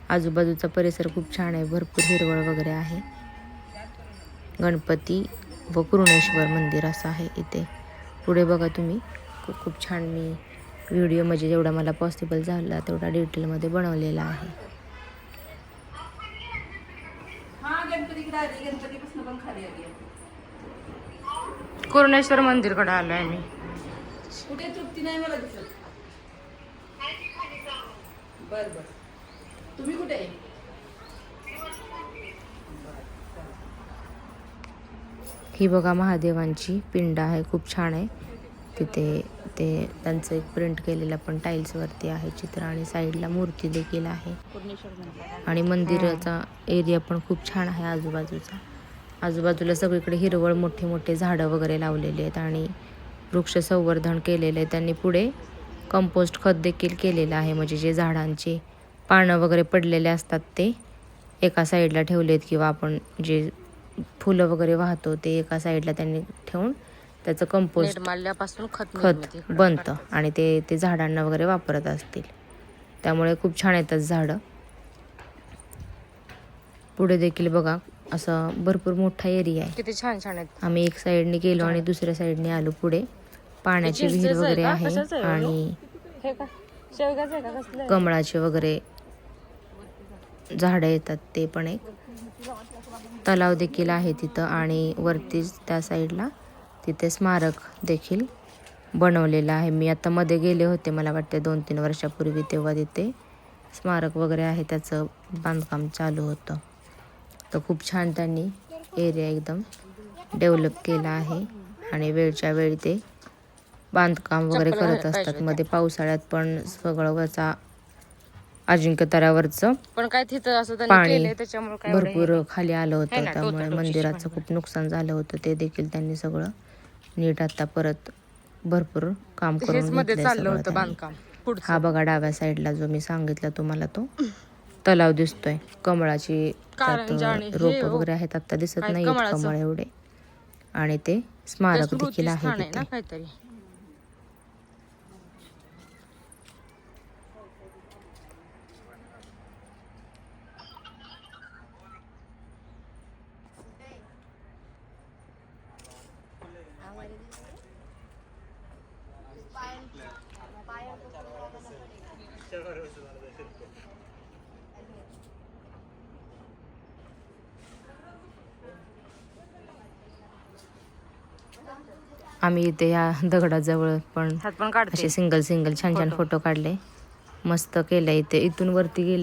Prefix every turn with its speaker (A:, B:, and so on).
A: आजूबाजूचा परिसर खूप छान आहे, भरपूर हिरवळ वगैरे आहे. गणपती व कुरुणेश्वर मंदिर असं आहे इथे. पुढे बघा तुम्ही, खूप छान मी व्हिडिओ म्हणजे जेवढा मला पॉसिबल झाला तेवढा डिटेलमध्ये बनवलेला आहे.
B: कुरुणेश्वर मंदिरकडे आलोय मी.
C: कुठे तृप्ती नाही मला दिसत. बर बर, तुम्ही कुठे आहे?
A: ही बघा महादेवांची पिंड आहे, खूप छान आहे. तिथे ते त्यांचं एक प्रिंट केलेलं पण टाईल्सवरती आहे चित्र, आणि साईडला मूर्ती देखील आहे. आणि मंदिराचा एरिया पण खूप छान आहे आजूबाजूचा. आजूबाजूला सगळीकडे हिरवळ, मोठे मोठे झाडं वगैरे लावलेले आहेत आणि वृक्ष संवर्धन केलेलं आहे त्यांनी. पुढे कंपोस्ट खत देखील केलेलं आहे, म्हणजे जे झाडांचे पानं वगैरे पडलेले असतात ते एका साईडला ठेवलेत, किंवा आपण जे फुलं वगैरे वाहतो ते एका साईडला त्यांनी ठेवून त्याचं कंपोस्ट खत बनतं आणि ते झाडांना वगैरे वापरत असतील. त्यामुळे खूप छान येतात झाडं. पुढे देखील बघा असं भरपूर मोठा एरिया आहे.
B: किती छान छान आहेत.
A: आम्ही एक साईडने गेलो आणि दुसऱ्या साईडने आलो. पुढे पाण्याची विहीर वगैरे आहे आणि कमळाचे वगैरे झाडं येतात, ते पण एक तलाव देखील आहे तिथं. आणि वरतीच त्या साईडला तिथे स्मारक देखील बनवलेलं आहे. मी आता मध्ये गेले होते, मला वाटते 2-3 वर्षापूर्वी, तेव्हा तिथे स्मारक वगैरे आहे, त्याचं बांधकाम चालू होतं. तर खूप छान त्यांनी एरिया एकदम डेव्हलप केला आहे आणि वेळच्या वेळी ते बांधकाम वगैरे करत असतात. मध्ये पावसाळ्यात पण सगळं वरचा अजिंक्यताऱ्यावरचं
B: पण काय तिथं असं
A: पाणी
B: त्याच्यामुळे काय
A: भरपूर खाली आलं होतं, त्यामुळे मंदिराचं खूप नुकसान झालं होतं. ते देखील त्यांनी सगळं नीट आता परत भरपूर काम करून घेतलंय सगळं त्यांनी. हा बघा डाव्या साईडला जो मी सांगितलं तुम्हाला तो तलाव दिसतोय. कमळाची रोप वगैरे आहेत, आता दिसत नाही कमळ एवढे. आणि ते स्मारक देखील आहे तिथे.
B: काहीतरी
A: आम्ही इथे या दगडाजवळ पण असे सिंगल छान छान फोटो काढले. मस्त केलं इथे. इथून वरती गेलं